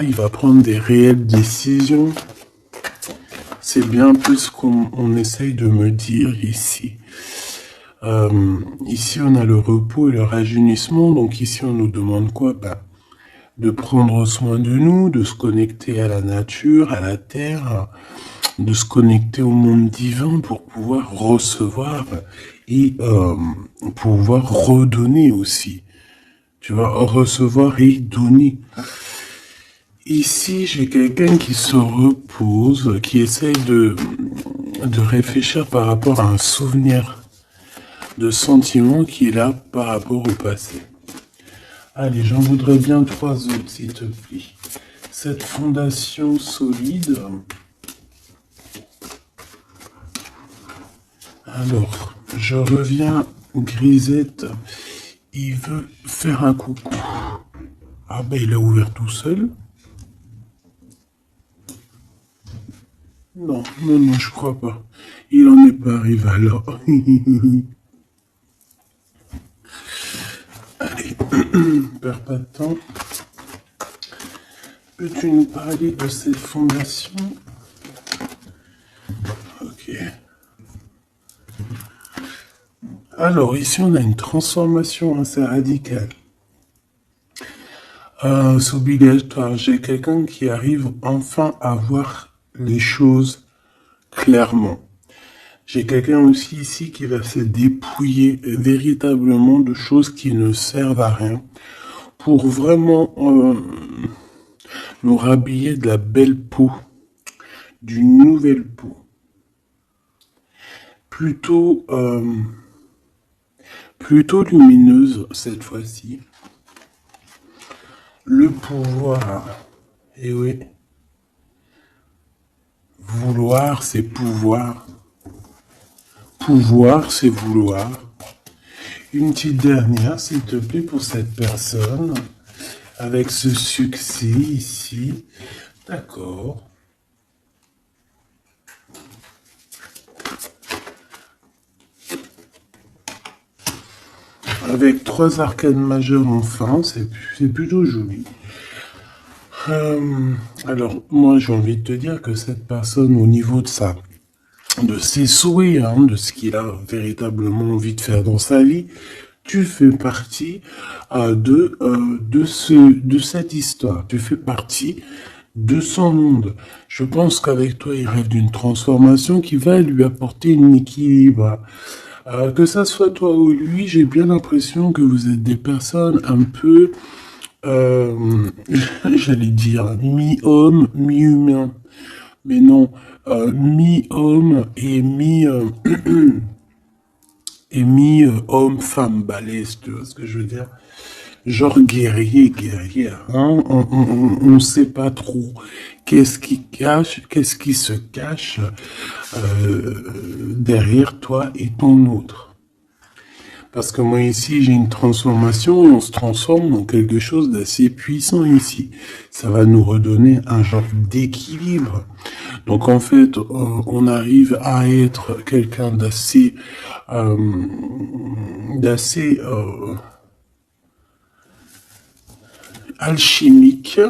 il va prendre des réelles décisions. C'est bien plus ce qu'on essaye de me dire ici. Ici, on a le repos et le rajeunissement. Donc ici, on nous demande quoi? De prendre soin de nous, de se connecter à la nature, à la terre, de se connecter au monde divin pour pouvoir recevoir et pouvoir redonner aussi. Tu vas recevoir et donner. Ici, j'ai quelqu'un qui se repose, qui essaye de réfléchir par rapport à un souvenir de sentiment qu'il a par rapport au passé. Allez, j'en voudrais bien 3 autres, s'il te plaît. Cette fondation solide. Alors, je reviens, Grisette. Il veut faire un coucou. Ah ben, il a ouvert tout seul. Non, je crois pas. Il en est pas arrivé alors. Allez, perds pas de temps. Peux-tu nous parler de cette fondation? Ok. Alors, ici, on a une transformation assez radicale. C'est obligatoire. J'ai quelqu'un qui arrive enfin à voir les choses clairement. J'ai quelqu'un aussi ici qui va se dépouiller véritablement de choses qui ne servent à rien pour vraiment nous rhabiller de la belle peau, d'une nouvelle peau. Plutôt lumineuse cette fois-ci. Le pouvoir, et oui, vouloir c'est pouvoir. Pouvoir, c'est vouloir. Une petite dernière, s'il te plaît, pour cette personne, avec ce succès ici. D'accord. Avec 3 arcanes majeures enfin, c'est plutôt joli. Alors, moi, j'ai envie de te dire que cette personne, au niveau de ses souhaits, de ce qu'il a véritablement envie de faire dans sa vie, tu fais partie de cette histoire. Tu fais partie de son monde. Je pense qu'avec toi, il rêve d'une transformation qui va lui apporter un équilibre. Que ça soit toi ou lui, j'ai bien l'impression que vous êtes des personnes un peu, j'allais dire, mi-homme, mi-humain. Mais non, mi-homme et mi-homme-femme balèze, tu vois ce que je veux dire? Genre guerrier, hein? On sait pas trop qu'est-ce qui se cache derrière toi et ton autre. Parce que moi ici, j'ai une transformation et on se transforme en quelque chose d'assez puissant ici. Ça va nous redonner un genre d'équilibre. Donc en fait, on arrive à être quelqu'un d'assez alchimique,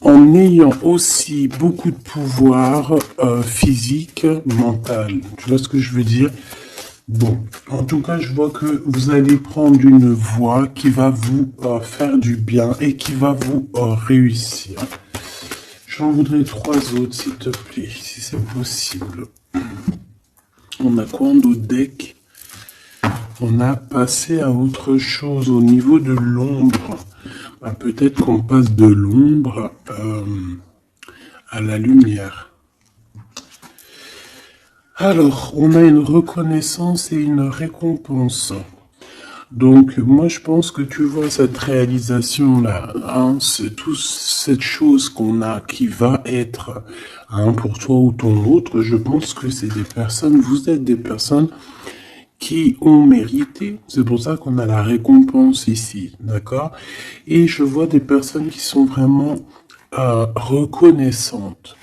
en ayant aussi beaucoup de pouvoir physique, mental. Tu vois ce que je veux dire? Bon, en tout cas, je vois que vous allez prendre une voie qui va vous faire du bien et qui va vous réussir. J'en voudrais 3 autres, s'il te plaît, si c'est possible. On a quoi en d'autres deck? On a passé à autre chose au niveau de l'ombre. Peut-être qu'on passe de l'ombre à la lumière. Alors, on a une reconnaissance et une récompense. Donc, moi, je pense que tu vois cette réalisation-là, c'est toute cette chose qu'on a qui va être pour toi ou ton autre. Je pense que c'est des personnes, vous êtes des personnes qui ont mérité. C'est pour ça qu'on a la récompense ici, d'accord? Et je vois des personnes qui sont vraiment reconnaissantes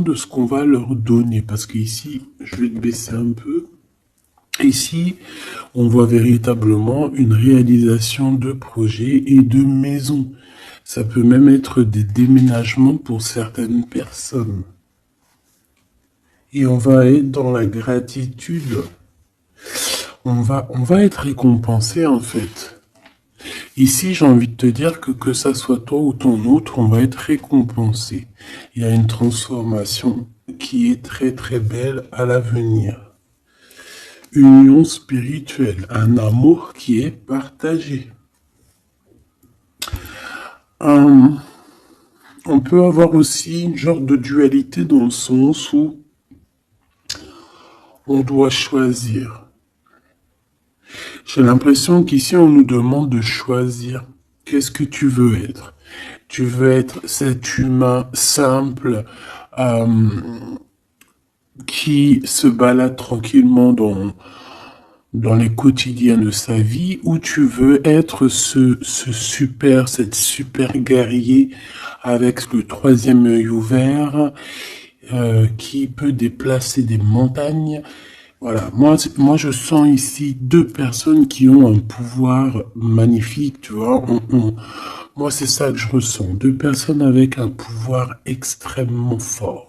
de ce qu'on va leur donner. Parce qu'ici, je vais te baisser un peu. Ici, on voit véritablement une réalisation de projets et de maisons. Ça peut même être des déménagements pour certaines personnes. Et on va être dans la gratitude. On va être récompensé en fait. Ici, j'ai envie de te dire que ça soit toi ou ton autre, on va être récompensé. Il y a une transformation qui est très très belle à l'avenir. Union spirituelle, un amour qui est partagé. On peut avoir aussi une genre de dualité dans le sens où on doit choisir. J'ai l'impression qu'ici on nous demande de choisir. Qu'est-ce que tu veux être? Tu veux être cet humain simple qui se balade tranquillement dans les quotidiens de sa vie, ou tu veux être cette super guerrier avec le troisième œil ouvert, qui peut déplacer des montagnes. Voilà, moi je sens ici deux personnes qui ont un pouvoir magnifique, tu vois. Moi c'est ça que je ressens, deux personnes avec un pouvoir extrêmement fort.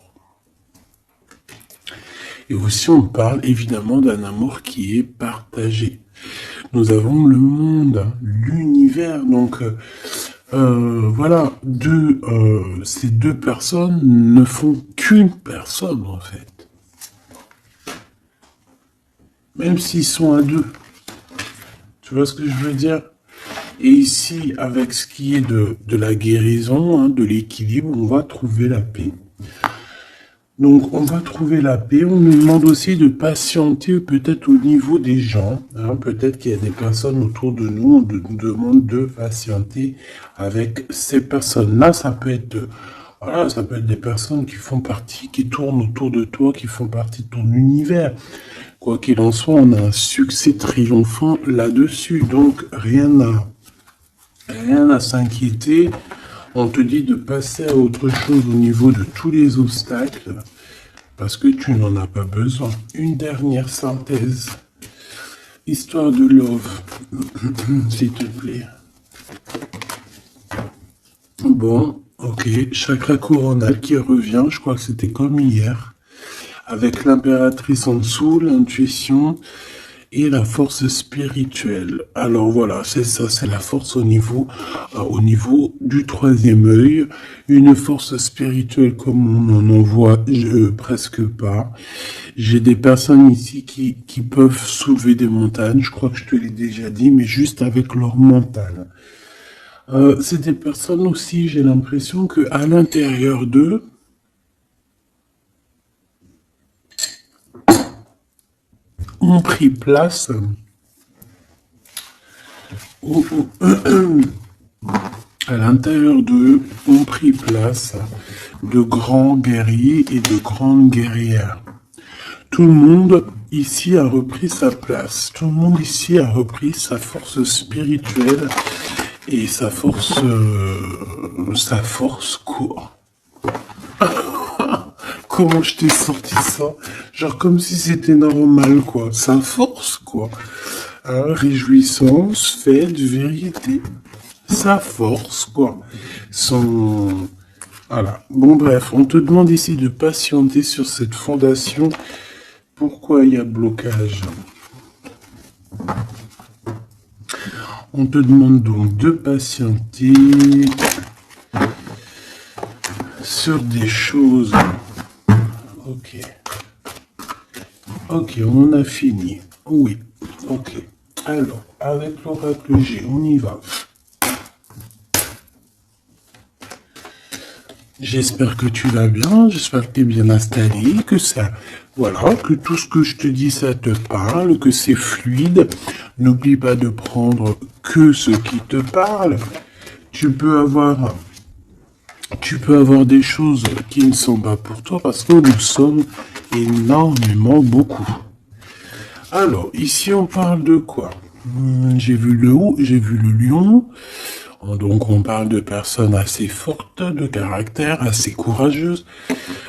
Et aussi on parle évidemment d'un amour qui est partagé. Nous avons le monde, l'univers, donc voilà, ces deux personnes ne font qu'une personne en fait. Même s'ils sont à deux. Tu vois ce que je veux dire? Et ici, avec ce qui est de la guérison, hein, de l'équilibre, on va trouver la paix. Donc, on va trouver la paix. On nous demande aussi de patienter peut-être au niveau des gens. Hein. Peut-être qu'il y a des personnes autour de nous. On nous demande de patienter avec ces personnes-là. Ça peut être... Voilà, ça peut être des personnes qui font partie, qui tournent autour de toi, qui font partie de ton univers. Quoi qu'il en soit, on a un succès triomphant là-dessus. Donc, rien à s'inquiéter. On te dit de passer à autre chose au niveau de tous les obstacles, parce que tu n'en as pas besoin. Une dernière synthèse. Histoire de love, s'il te plaît. Bon, ok. Chakra coronal qui revient, je crois que c'était comme hier. Avec l'impératrice en dessous, l'intuition et la force spirituelle. Alors voilà, c'est ça, c'est la force au niveau du troisième œil. Une force spirituelle comme on n'en voit presque pas. J'ai des personnes ici qui peuvent soulever des montagnes, je crois que je te l'ai déjà dit, mais juste avec leur mental. C'est des personnes aussi, j'ai l'impression qu'à l'intérieur d'eux, ont pris place à l'intérieur d'eux ont pris place de grands guerriers et de grandes guerrières. Tout le monde ici a repris sa place. Tout le monde ici a repris sa force spirituelle et sa force quoi. Comment je t'ai sorti ça? Genre comme si c'était normal, quoi. Sa force, quoi. Hein, réjouissance, fête, vérité. Sa force, quoi. Voilà. Bon, bref, on te demande ici de patienter sur cette fondation. Pourquoi il y a blocage? On te demande donc de patienter sur des choses. Ok, on en a fini. Oui, ok. Alors, avec l'oracle G, on y va. J'espère que tu vas bien, j'espère que tu es bien installé, que ça, voilà, que tout ce que je te dis, ça te parle, que c'est fluide. N'oublie pas de prendre que ce qui te parle. Tu peux avoir des choses qui ne sont pas pour toi parce que nous sommes énormément beaucoup. Alors, ici, on parle de quoi? J'ai vu le lion. Donc, on parle de personnes assez fortes, de caractère, assez courageuses.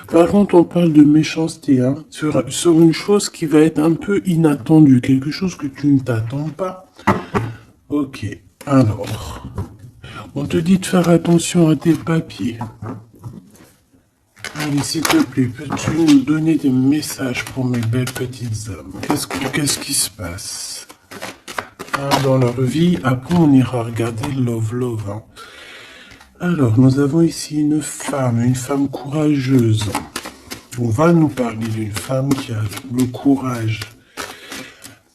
Par contre, on parle de méchanceté, hein, sur une chose qui va être un peu inattendue, quelque chose que tu ne t'attends pas. Ok, alors... On te dit de faire attention à tes papiers. Allez, s'il te plaît, peux-tu nous donner des messages pour mes belles petites âmes? Qu'est-ce qui se passe dans leur vie? Après, on ira regarder Love, hein. Alors, nous avons ici une femme courageuse. On va nous parler d'une femme qui a le courage.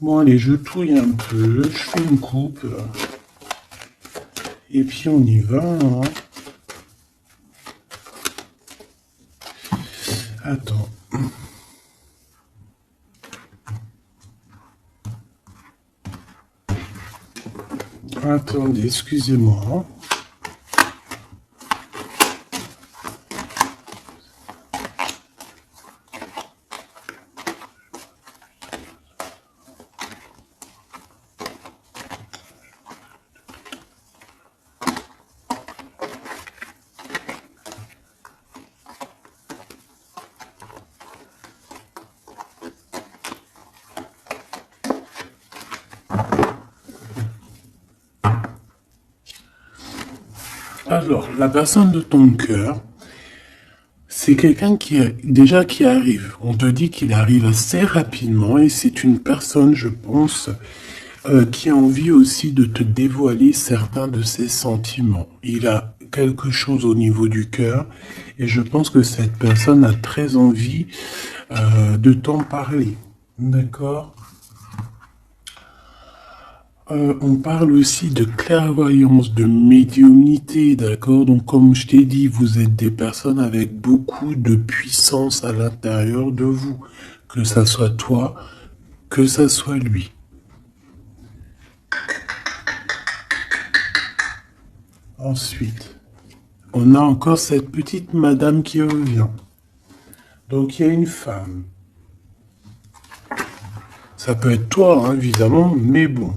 Bon, allez, je touille un peu, je fais une coupe. Et puis, on y va, hein. Attends. Attendez, excusez-moi. Alors, la personne de ton cœur, c'est quelqu'un qui arrive. On te dit qu'il arrive assez rapidement et c'est une personne, je pense, qui a envie aussi de te dévoiler certains de ses sentiments. Il a quelque chose au niveau du cœur et je pense que cette personne a très envie de t'en parler. D'accord ? On parle aussi de clairvoyance, de médiumnité, d'accord? Donc, comme je t'ai dit, vous êtes des personnes avec beaucoup de puissance à l'intérieur de vous. Que ça soit toi, que ça soit lui. Ensuite, on a encore cette petite madame qui revient. Donc, il y a une femme. Ça peut être toi, hein, évidemment, mais bon.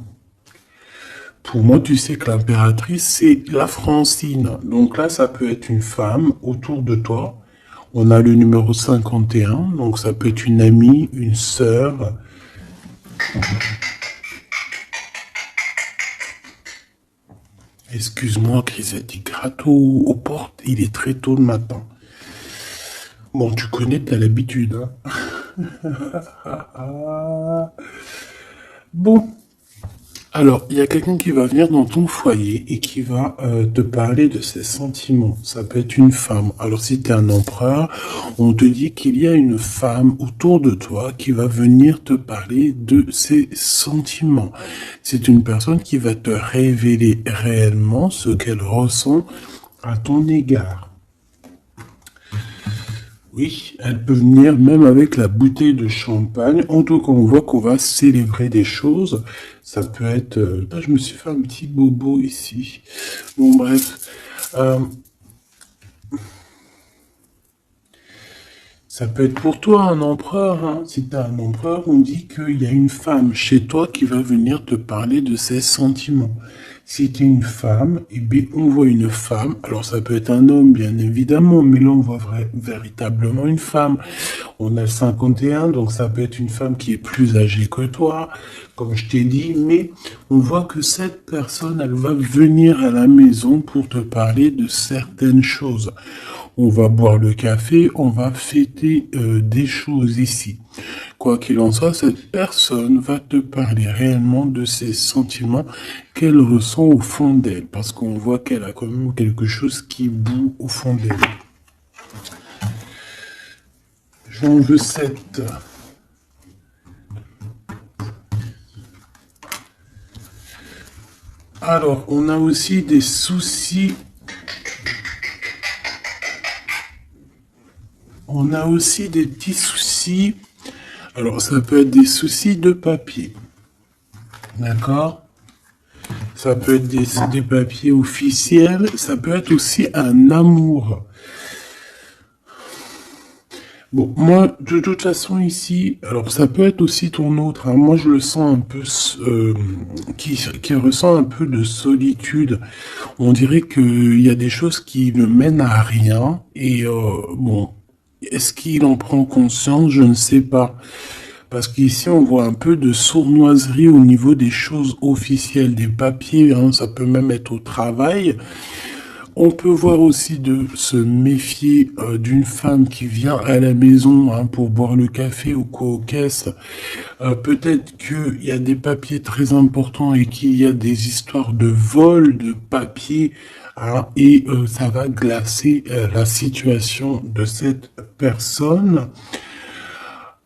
Pour moi, tu sais que l'impératrice, c'est la Francine. Donc là, ça peut être une femme autour de toi. On a le numéro 51, donc ça peut être une amie, une sœur. Excuse-moi, Chrisette, gratte aux portes, il est très tôt le matin. Bon, tu connais, t'as l'habitude, hein. Bon. Alors, il y a quelqu'un qui va venir dans ton foyer et qui va te parler de ses sentiments. Ça peut être une femme. Alors, si tu es un empereur, on te dit qu'il y a une femme autour de toi qui va venir te parler de ses sentiments. C'est une personne qui va te révéler réellement ce qu'elle ressent à ton égard. Oui, elle peut venir même avec la bouteille de champagne. En tout cas, on voit qu'on va célébrer des choses. Ça peut être... Là, je me suis fait un petit bobo ici. Bon, bref. Ça peut être pour toi un empereur, hein. Si tu as un empereur, on dit qu'il y a une femme chez toi qui va venir te parler de ses sentiments. Si tu es une femme, eh bien, on voit une femme. Alors, ça peut être un homme, bien évidemment, mais là, on voit véritablement une femme. On a le 51, donc ça peut être une femme qui est plus âgée que toi, comme je t'ai dit, mais on voit que cette personne, elle va venir à la maison pour te parler de certaines choses. On va boire le café, on va fêter des choses ici. Quoi qu'il en soit, cette personne va te parler réellement de ses sentiments qu'elle ressent au fond d'elle, parce qu'on voit qu'elle a quand même quelque chose qui bout au fond d'elle. J'en veux 7. Alors, on a aussi des soucis. On a aussi des petits soucis. Alors, ça peut être des soucis de papier. D'accord? Ça peut être des papiers officiels. Ça peut être aussi un amour. Bon, moi, de toute façon, ici, alors ça peut être aussi ton autre, hein. Moi, je le sens un peu, qui ressent un peu de solitude. On dirait qu'il y a des choses qui ne mènent à rien. Et bon, est-ce qu'il en prend conscience? Je ne sais pas. Parce qu'ici, on voit un peu de sournoiserie au niveau des choses officielles, des papiers, hein, ça peut même être au travail. On peut voir aussi de se méfier d'une femme qui vient à la maison hein, pour boire le café ou quoi aux caisses. Peut-être qu'il y a des papiers très importants et qu'il y a des histoires de vol de papiers hein, et ça va glacer la situation de cette personne.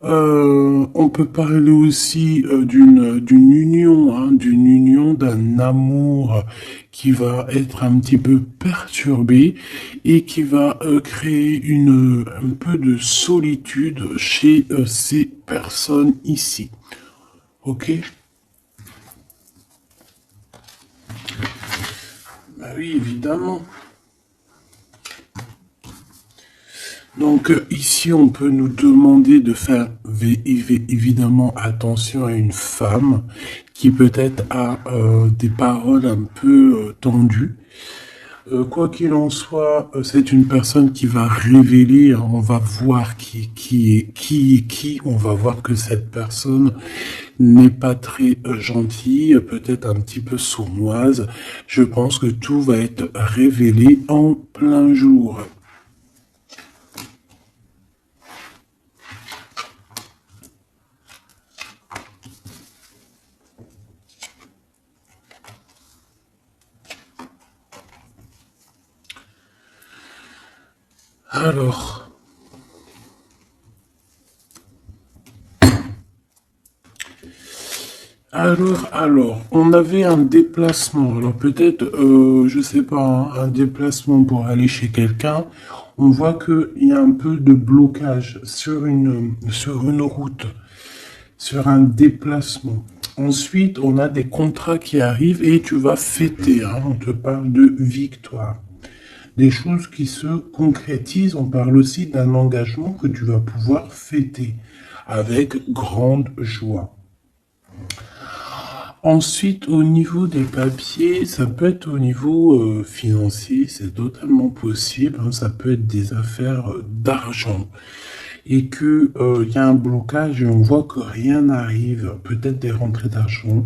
On peut parler aussi d'une union, hein, d'un amour qui va être un petit peu perturbé et qui va créer un peu de solitude chez ces personnes ici. Ok? Bah oui, évidemment. Donc ici, on peut nous demander de faire évidemment attention à une femme qui peut-être a des paroles un peu tendues. Quoi qu'il en soit, c'est une personne qui va révéler, hein, on va voir qui est qui, on va voir que cette personne n'est pas très gentille, peut-être un petit peu sournoise. Je pense que tout va être révélé en plein jour. Alors, on avait un déplacement. Alors peut-être, je sais pas, hein, un déplacement pour aller chez quelqu'un. On voit qu'il y a un peu de blocage sur une route, sur un déplacement. Ensuite, on a des contrats qui arrivent et tu vas fêter. Hein, on te parle de victoire. Des choses qui se concrétisent. On parle aussi d'un engagement que tu vas pouvoir fêter avec grande joie. Ensuite, au niveau des papiers, ça peut être au niveau financier, c'est totalement possible. Hein, ça peut être des affaires d'argent et que y a un blocage et on voit que rien n'arrive. Peut-être des rentrées d'argent.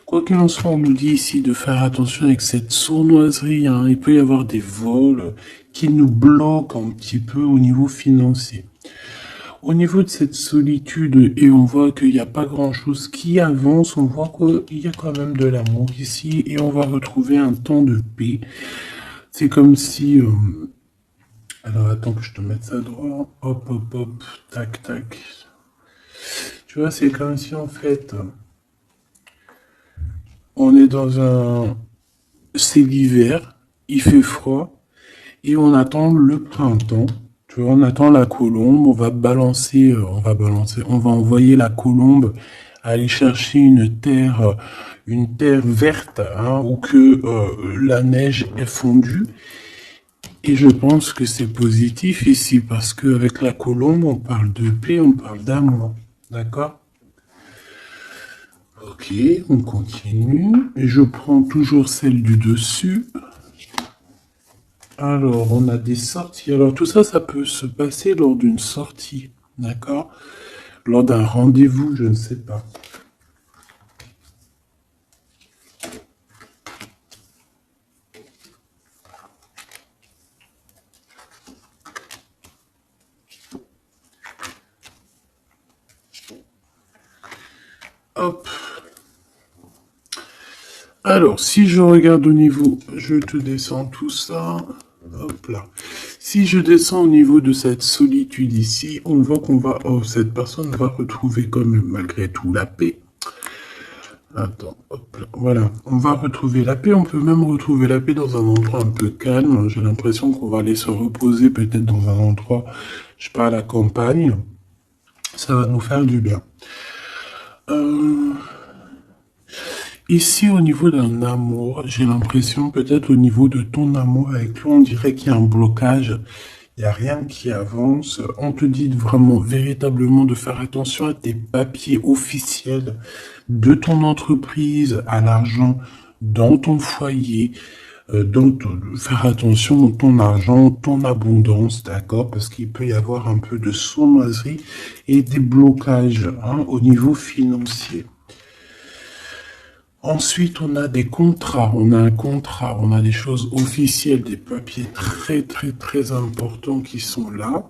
Quoi qu'il en soit, on nous dit ici de faire attention avec cette sournoiserie. Hein. Il peut y avoir des vols qui nous bloquent un petit peu au niveau financier. Au niveau de cette solitude, et on voit qu'il n'y a pas grand-chose qui avance, on voit qu'il y a quand même de l'amour ici, et on va retrouver un temps de paix. C'est comme si... Alors attends que je te mette ça droit. Hop, hop, hop, tac, tac. Tu vois, c'est comme si en fait... On est dans un... C'est l'hiver, il fait froid, et on attend le printemps. Tu vois, on attend la colombe, on va envoyer la colombe aller chercher une terre verte, hein, où que la neige est fondue. Et je pense que c'est positif ici, parce qu'avec la colombe, on parle de paix, on parle d'amour. D'accord? Ok, on continue. Et je prends toujours celle du dessus. Alors, on a des sorties. Alors, tout ça, ça peut se passer lors d'une sortie. D'accord? Lors d'un rendez-vous, je ne sais pas. Hop. Alors, si je regarde au niveau, je te descends tout ça. Hop là. Si je descends au niveau de cette solitude ici, on voit qu'on va... Oh, cette personne va retrouver quand même malgré tout la paix. Attends, hop là. Voilà. On va retrouver la paix. On peut même retrouver la paix dans un endroit un peu calme. J'ai l'impression qu'on va aller se reposer peut-être dans un endroit, je sais pas, à la campagne. Ça va nous faire du bien. Ici, au niveau d'un amour, j'ai l'impression, peut-être au niveau de ton amour avec lui, on dirait qu'il y a un blocage, il n'y a rien qui avance. On te dit vraiment, véritablement, de faire attention à tes papiers officiels de ton entreprise, à l'argent dans ton foyer. faire attention à ton argent, ton abondance, d'accord? Parce qu'il peut y avoir un peu de sournoiserie et des blocages au niveau financier. Ensuite, on a des contrats, on a un contrat, on a des choses officielles, des papiers très très très importants qui sont là.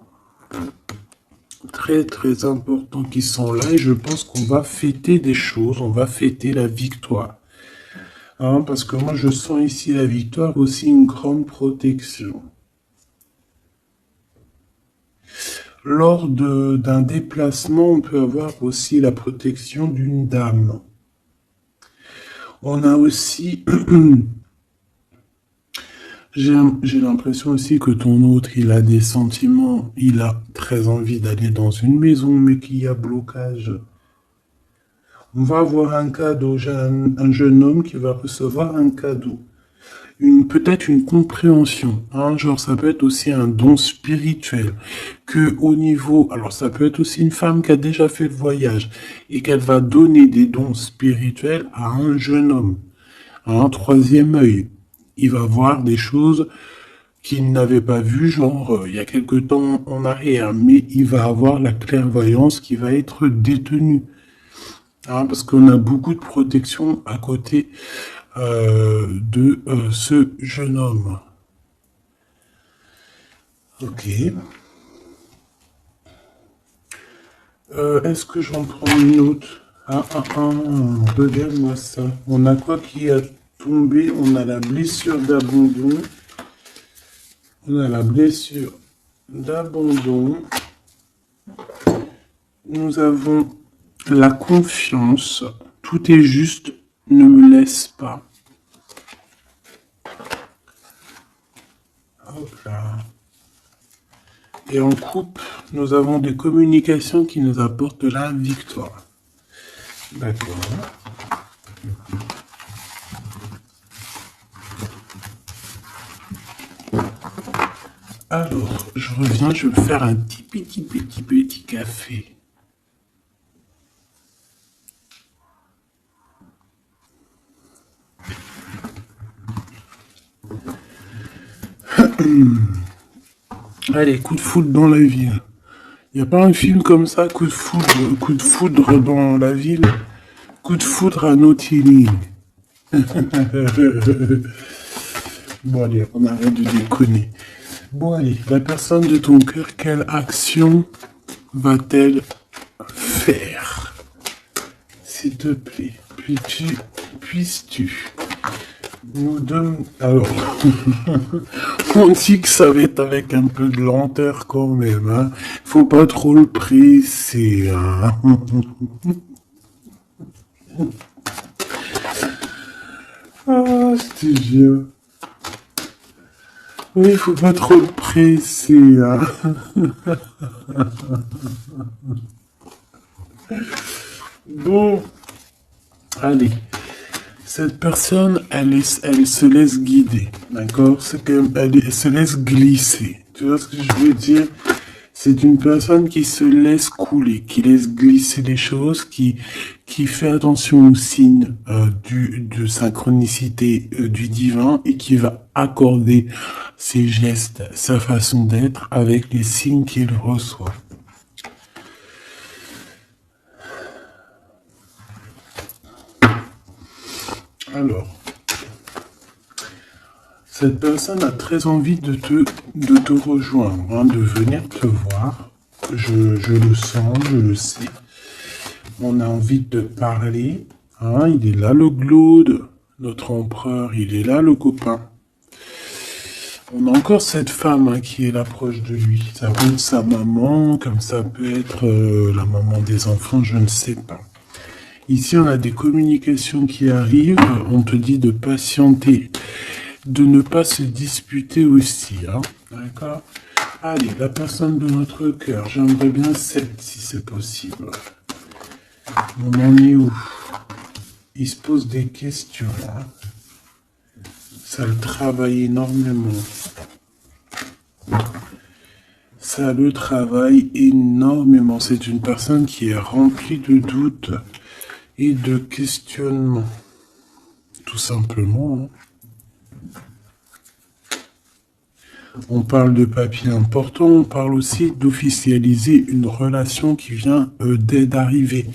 Très très importants qui sont là et je pense qu'on va fêter des choses, on va fêter la victoire. Parce que moi je sens ici la victoire, aussi une grande protection. Lors d'un déplacement, on peut avoir aussi la protection d'une dame. On a aussi, j'ai l'impression aussi que ton autre, il a des sentiments, il a très envie d'aller dans une maison, mais qu'il y a blocage. On va avoir un cadeau, j'ai un jeune homme qui va recevoir un cadeau. Peut-être une compréhension, genre ça peut être aussi un don spirituel, que au niveau, alors ça peut être aussi une femme qui a déjà fait le voyage, et qu'elle va donner des dons spirituels à un jeune homme, à un troisième œil. Il va voir des choses qu'il n'avait pas vues, genre il y a quelque temps en arrière, mais il va avoir la clairvoyance qui va être détenue. Parce qu'on a beaucoup de protection à côté de ce jeune homme. Ok. Est-ce que j'en prends une autre? Regarde-moi ça. On a quoi qui a tombé? On a la blessure d'abandon. On a la blessure d'abandon. Nous avons la confiance. Tout est juste. Ne me laisse pas. Hop là. Et en coupe, nous avons des communications qui nous apportent la victoire. D'accord. Alors, je reviens, je vais faire un petit café. Allez, coup de foudre dans la ville. Il n'y a pas un film comme ça, coup de foudre dans la ville, coup de foudre à Nautilus. Bon allez, on arrête de déconner. Bon allez, la personne de ton cœur, quelle action va-t-elle faire? S'il te plaît, puisses-tu nous donner... Alors, on dit que ça va être avec un peu de lenteur quand même, Faut pas trop le presser, je te jure. Oui, faut pas trop le presser, Bon, allez. Cette personne, elle se laisse guider, d'accord? Elle se laisse glisser. Tu vois ce que je veux dire? C'est une personne qui se laisse couler, qui laisse glisser les choses, qui fait attention aux signes de synchronicité du divin et qui va accorder ses gestes, sa façon d'être avec les signes qu'il reçoit. Alors, cette personne a très envie de te rejoindre, de venir te voir. Je le sens, je le sais. On a envie de parler. Il est là le Glaude, notre empereur, il est là le copain. On a encore cette femme qui est là proche de lui. Ça peut être sa maman, comme ça peut être la maman des enfants, je ne sais pas. Ici, on a des communications qui arrivent. On te dit de patienter, de ne pas se disputer aussi. D'accord? Allez, la personne de notre cœur. J'aimerais bien 7 si c'est possible. On en est où? Il se pose des questions. Ça le travaille énormément. Ça le travaille énormément. C'est une personne qui est remplie de doutes et de questionnements. Tout simplement. On parle de papier important, on parle aussi d'officialiser une relation qui vient d'arriver.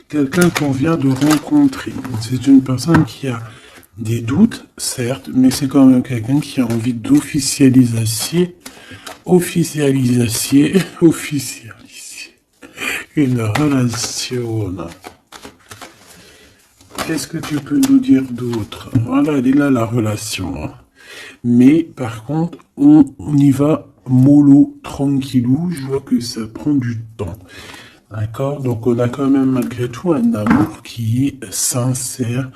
Quelqu'un qu'on vient de rencontrer. C'est une personne qui a des doutes, certes, mais c'est quand même quelqu'un qui a envie d'officialiser une relation. Qu'est-ce que tu peux nous dire d'autre? Voilà, elle est là la relation. Mais par contre, on y va mollo, tranquillou. Je vois que ça prend du temps. D'accord? Donc on a quand même malgré tout un amour qui est sincère,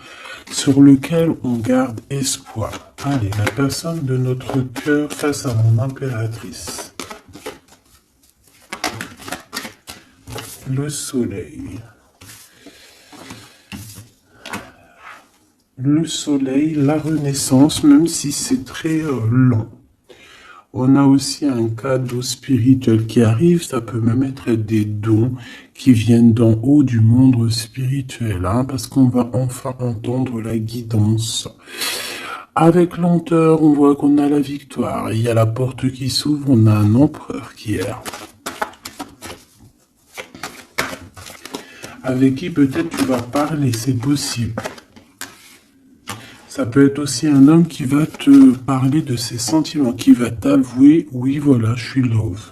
sur lequel on garde espoir. Allez, la personne de notre cœur face à mon impératrice. Le soleil. Le soleil, la renaissance, même si c'est très lent. On a aussi un cadeau spirituel qui arrive, ça peut même être des dons qui viennent d'en haut du monde spirituel, hein, parce qu'on va enfin entendre la guidance. Avec lenteur, on voit qu'on a la victoire. Il y a la porte qui s'ouvre, on a un empereur qui est là. Avec qui peut-être tu vas parler, c'est possible. Ça peut être aussi un homme qui va te parler de ses sentiments, qui va t'avouer, oui voilà, je suis love.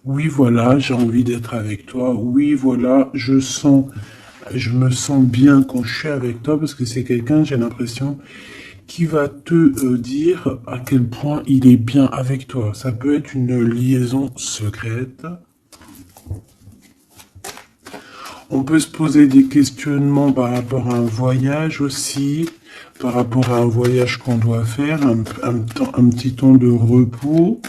Oui voilà, j'ai envie d'être avec toi. Oui voilà, je me sens bien quand je suis avec toi, parce que c'est quelqu'un, j'ai l'impression, qui va te dire à quel point il est bien avec toi. Ça peut être une liaison secrète. On peut se poser des questionnements par rapport à un voyage aussi, par rapport à un voyage qu'on doit faire, un petit temps de repos.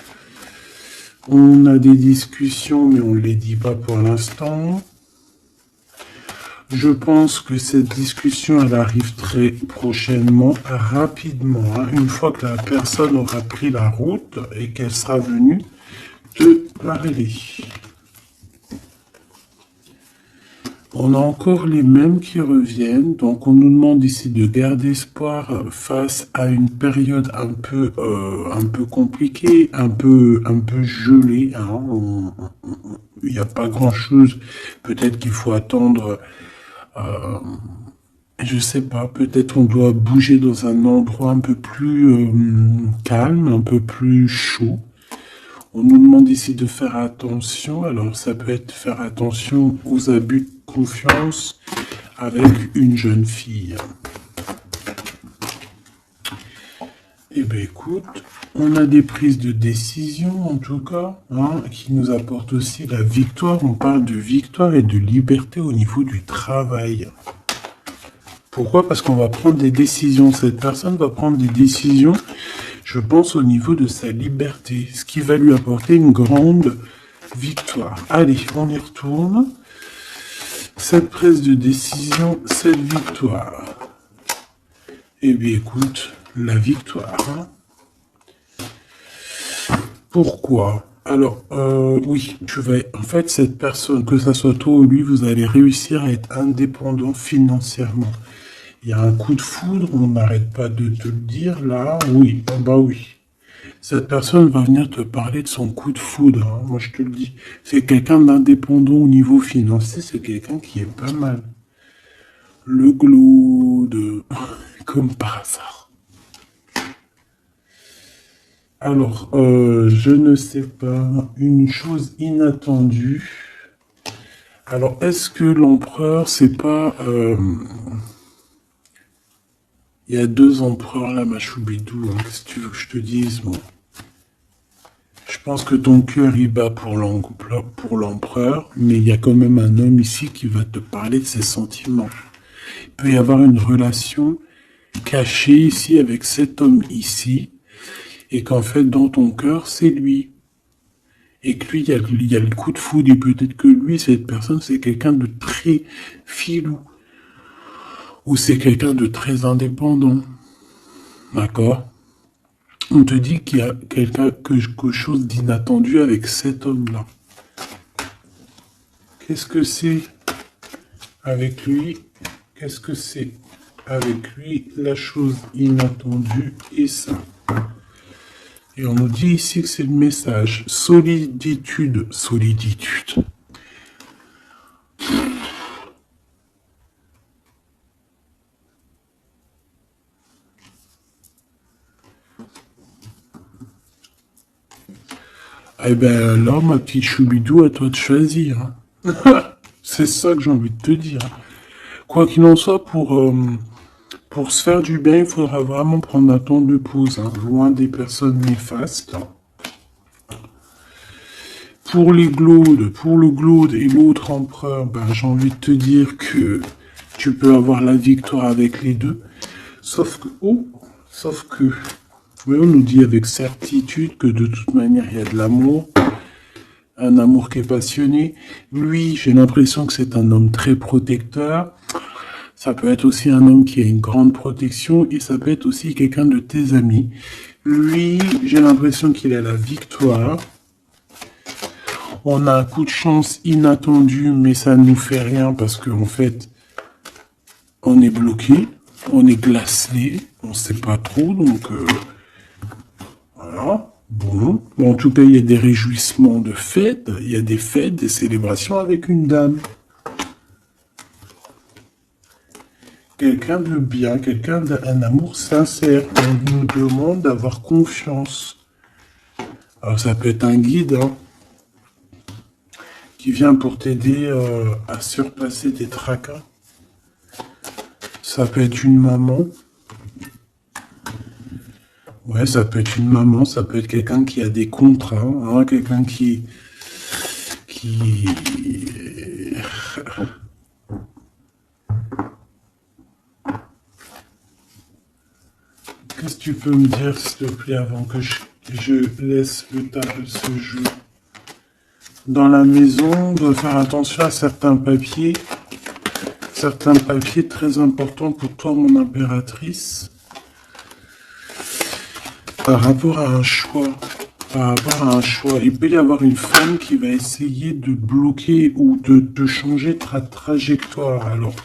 On a des discussions, mais on ne les dit pas pour l'instant. Je pense que cette discussion, elle arrive très prochainement, rapidement, hein, une fois que la personne aura pris la route et qu'elle sera venue te parler. On a encore les mêmes qui reviennent, donc on nous demande ici de garder espoir face à une période un peu compliquée, un peu gelée. Hein. Il n'y a pas grand-chose. Peut-être qu'il faut attendre. Je sais pas. Peut-être on doit bouger dans un endroit un peu plus calme, un peu plus chaud. On nous demande ici de faire attention. Alors, ça peut être faire attention aux abus de confiance avec une jeune fille. Eh bien, écoute, on a des prises de décision, en tout cas, hein, qui nous apportent aussi la victoire. On parle de victoire et de liberté au niveau du travail. Pourquoi? Parce qu'on va prendre des décisions. Cette personne va prendre des décisions, je pense, au niveau de sa liberté, ce qui va lui apporter une grande victoire. Allez, on y retourne. Cette prise de décision, cette victoire. Eh bien, écoute, la victoire. Hein. Pourquoi? Alors, oui, en fait, cette personne, que ça soit toi ou lui, vous allez réussir à être indépendant financièrement. Il y a un coup de foudre, on n'arrête pas de te le dire, là, oui, bah oui. Cette personne va venir te parler de son coup de foudre, hein, moi je te le dis. C'est quelqu'un d'indépendant au niveau financier, c'est quelqu'un qui est pas mal. Le glaude, comme par hasard. Alors, je ne sais pas, une chose inattendue. Alors, est-ce que l'empereur, c'est pas... Il y a deux empereurs là, ma choubidou, hein, qu'est-ce que tu veux que je te dise, bon. Je pense que ton cœur y bat pour l'empereur, mais il y a quand même un homme ici qui va te parler de ses sentiments. Il peut y avoir une relation cachée ici avec cet homme ici, et qu'en fait, dans ton cœur, c'est lui. Et que lui, il y a le coup de foudre, et peut-être que lui, cette personne, c'est quelqu'un de très filou. Ou c'est quelqu'un de très indépendant. D'accord? On te dit qu'il y a quelque chose d'inattendu avec cet homme-là. Qu'est-ce que c'est avec lui? Qu'est-ce que c'est avec lui? La chose inattendue et ça. Et on nous dit ici que c'est le message. Soliditude. Soliditude. Eh ben là, ma petite choubidou, à toi de choisir. Hein. C'est ça que j'ai envie de te dire. Quoi qu'il en soit, pour se faire du bien, il faudra vraiment prendre un temps de pause, hein, loin des personnes néfastes. Pour le glaude et l'autre empereur, ben, j'ai envie de te dire que tu peux avoir la victoire avec les deux. Sauf que, oui, on nous dit avec certitude que de toute manière, il y a de l'amour. Un amour qui est passionné. Lui, j'ai l'impression que c'est un homme très protecteur. Ça peut être aussi un homme qui a une grande protection et ça peut être aussi quelqu'un de tes amis. Lui, j'ai l'impression qu'il a la victoire. On a un coup de chance inattendu, mais ça ne nous fait rien parce qu'en fait, on est bloqué, on est glacé, on ne sait pas trop, donc voilà. Bon, en tout cas, il y a des réjouissements de fêtes, il y a des fêtes, des célébrations avec une dame. Quelqu'un de bien, quelqu'un d'un amour sincère. On nous demande d'avoir confiance. Alors ça peut être un guide hein, qui vient pour t'aider à surpasser tes tracas. Ça peut être une maman. Ouais, ça peut être une maman, ça peut être quelqu'un qui a des contrats, hein, quelqu'un qui... Qu'est-ce que tu peux me dire, s'il te plaît, avant que je laisse le table se jouer? Dans la maison, on doit faire attention à certains papiers très importants pour toi, mon impératrice. Par rapport à un choix, il peut y avoir une femme qui va essayer de bloquer ou de changer ta trajectoire. Alors,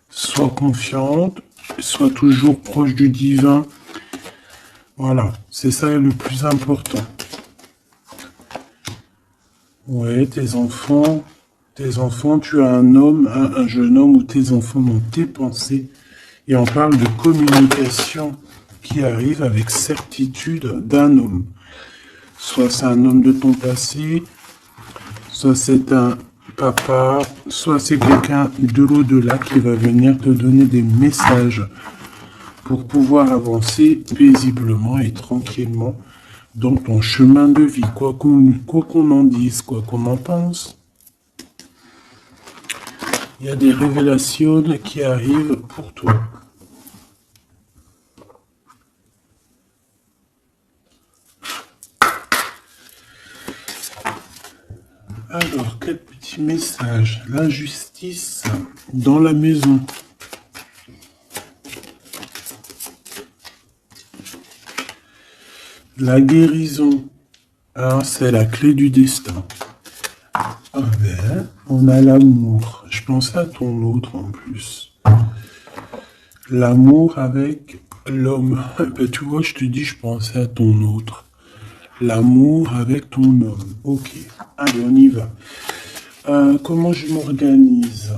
sois confiante, sois toujours proche du divin. Voilà, c'est ça le plus important. Ouais, tes enfants, tu as un homme, un jeune homme ou tes enfants dans tes pensées. Et on parle de communication qui arrive avec certitude d'un homme. Soit c'est un homme de ton passé, soit c'est un papa, soit c'est quelqu'un de l'au-delà qui va venir te donner des messages pour pouvoir avancer paisiblement et tranquillement dans ton chemin de vie, quoi qu'on en dise, quoi qu'on en pense. Il y a des révélations qui arrivent pour toi. Alors, quel petit message? La justice dans la maison. La guérison. Alors, c'est la clé du destin. Ah ben, on a l'amour. Je pensais à ton autre en plus. L'amour avec l'homme. Ben, tu vois, je te dis, je pensais à ton autre. L'amour avec ton homme. Ok. Allez, on y va. Comment je m'organise?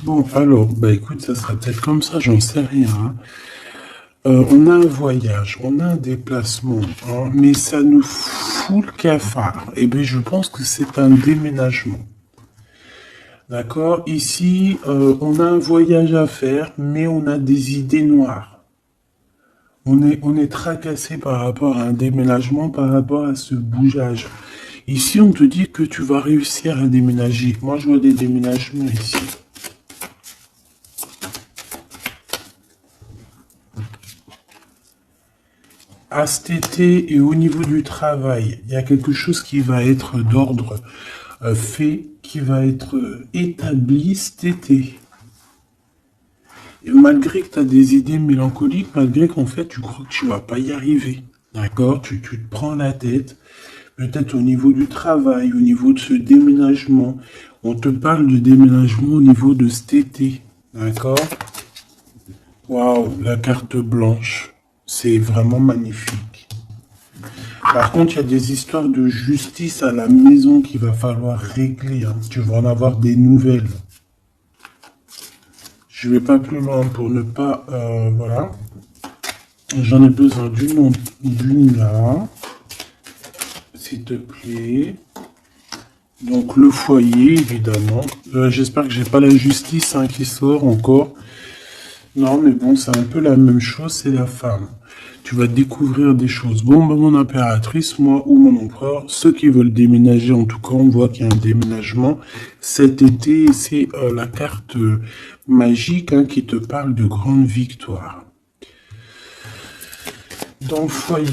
Bon, alors, bah écoute, ça sera peut-être comme ça, j'en sais rien. Hein. On a un voyage, on a un déplacement, hein, mais ça nous fout le cafard. Et bien, je pense que c'est un déménagement. D'accord? Ici, on a un voyage à faire, mais on a des idées noires. On est tracassé par rapport à un déménagement, par rapport à ce bougeage. Ici, on te dit que tu vas réussir à déménager. Moi, je vois des déménagements ici. À cet été et au niveau du travail, il y a quelque chose qui va être d'ordre fait, qui va être établi cet été. Et malgré que tu as des idées mélancoliques, malgré qu'en fait tu crois que tu vas pas y arriver, d'accord, tu te prends la tête, peut-être au niveau du travail, au niveau de ce déménagement, on te parle de déménagement au niveau de cet été, d'accord. Waouh, la carte blanche. C'est vraiment magnifique. Par contre, il y a des histoires de justice à la maison qu'il va falloir régler, hein. Tu vas en avoir des nouvelles. Je vais pas plus loin pour ne pas... voilà. J'en ai besoin d'une là. S'il te plaît. Donc le foyer, évidemment. J'espère que j'ai pas la justice hein, qui sort encore. Non, mais bon, c'est un peu la même chose, c'est la femme. Tu vas découvrir des choses. Bon, bah, mon impératrice, moi ou mon empereur, ceux qui veulent déménager, en tout cas, on voit qu'il y a un déménagement cet été. C'est la carte magique hein, qui te parle de grande victoire. Dans le foyer,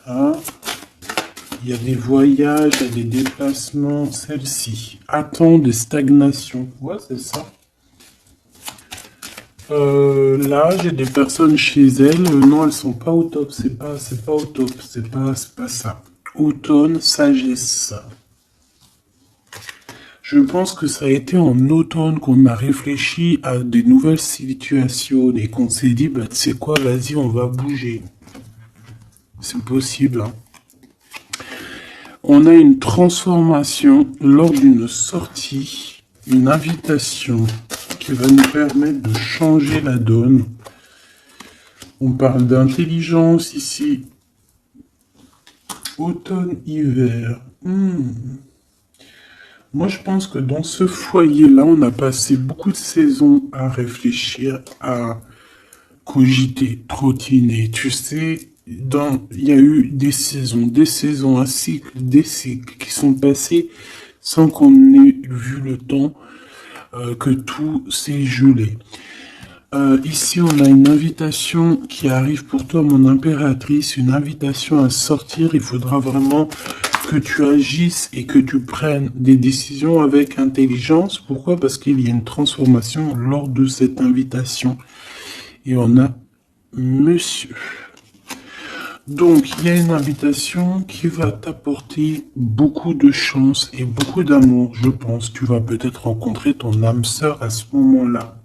hein, il y a des voyages, il y a des déplacements. Celle-ci attend des stagnations. Ouais, c'est ça. Là, j'ai des personnes chez elles. Non, elles sont pas au top. C'est pas au top. C'est pas ça. Automne, sagesse. Je pense que ça a été en automne qu'on a réfléchi à des nouvelles situations et qu'on s'est dit, bah, tu sais quoi, vas-y, on va bouger. C'est possible, hein. On a une transformation lors d'une sortie, une invitation qui va nous permettre de changer la donne. On parle d'intelligence ici. Automne-hiver. Moi, je pense que dans ce foyer-là, on a passé beaucoup de saisons à réfléchir, à cogiter, trottiner. Tu sais, il y a eu des saisons, un cycle, des cycles qui sont passés sans qu'on ait vu le temps que tout s'est gelé. Ici, on a une invitation qui arrive pour toi, mon impératrice, une invitation à sortir. Il faudra vraiment que tu agisses et que tu prennes des décisions avec intelligence. Pourquoi? Parce qu'il y a une transformation lors de cette invitation. Et on a monsieur. Donc, il y a une invitation qui va t'apporter beaucoup de chance et beaucoup d'amour, je pense. Tu vas peut-être rencontrer ton âme sœur à ce moment-là.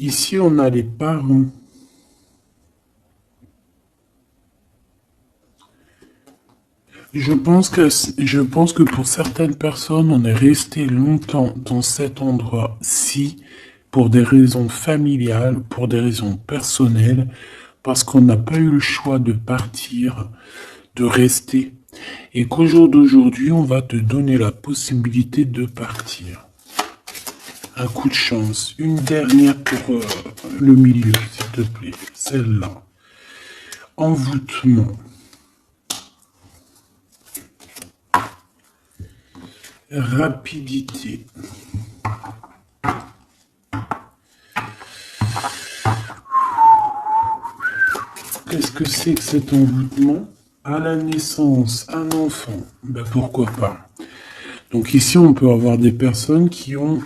Ici, on a les parents. Je pense que pour certaines personnes, on est resté longtemps dans cet endroit-ci pour des raisons familiales, pour des raisons personnelles, parce qu'on n'a pas eu le choix de partir, de rester, et qu'au jour d'aujourd'hui, on va te donner la possibilité de partir. Un coup de chance. Une dernière pour le milieu, s'il te plaît. Celle-là. Envoûtement. Rapidité. Qu'est-ce que c'est que cet envoûtement? À la naissance, un enfant. Ben pourquoi pas? Donc ici, on peut avoir des personnes qui ont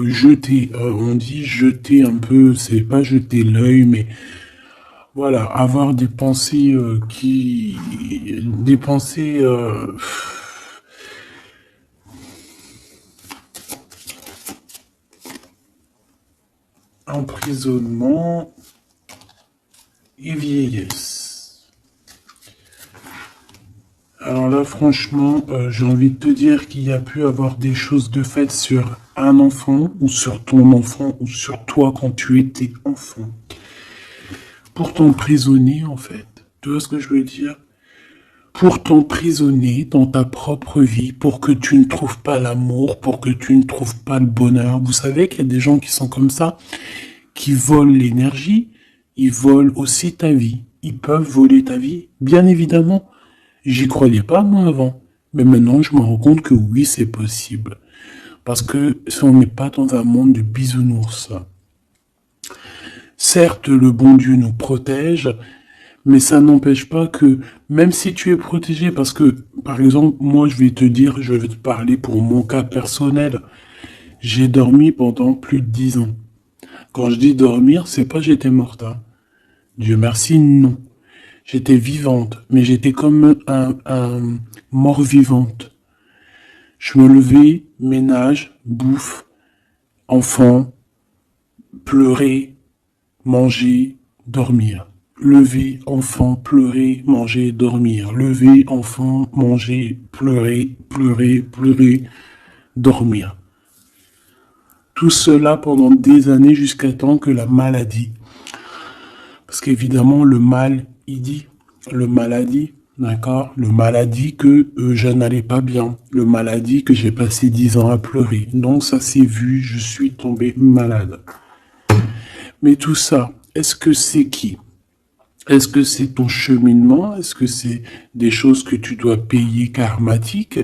jeté, on dit jeter un peu, c'est pas jeter l'œil, mais voilà, avoir des pensées des pensées emprisonnement et vieillesse. Alors là, franchement, j'ai envie de te dire qu'il y a pu avoir des choses de fait sur un enfant, ou sur ton enfant, ou sur toi quand tu étais enfant. Pour t'emprisonner, en fait. Tu vois ce que je veux dire? Pour t'emprisonner dans ta propre vie, pour que tu ne trouves pas l'amour, pour que tu ne trouves pas le bonheur. Vous savez qu'il y a des gens qui sont comme ça, qui volent l'énergie, ils volent aussi ta vie. Ils peuvent voler ta vie, bien évidemment. J'y croyais pas, moi, avant. Mais maintenant, je me rends compte que oui, c'est possible. Parce que si on n'est pas dans un monde de bisounours. Certes, le bon Dieu nous protège, mais ça n'empêche pas que, même si tu es protégé, parce que, par exemple, moi, je vais te parler pour mon cas personnel. J'ai dormi pendant plus de 10 ans. Quand je dis dormir, c'est pas j'étais morte, hein. Dieu merci, non. J'étais vivante, mais j'étais comme un mort-vivante. Je me levais, ménage, bouffe, enfant, pleurer, manger, dormir. lever, enfant, pleurer, manger, dormir. Lever, enfant, manger, pleurer, pleurer, pleurer, dormir. Tout cela pendant des années jusqu'à temps que la maladie. Parce qu'évidemment, le mal, il dit, le maladie, d'accord? Le maladie que je n'allais pas bien. Le maladie que j'ai passé 10 ans à pleurer. Donc ça s'est vu, je suis tombé malade. Mais tout ça, est-ce que c'est qui? Est-ce que c'est ton cheminement? Est-ce que c'est des choses que tu dois payer karmatiques?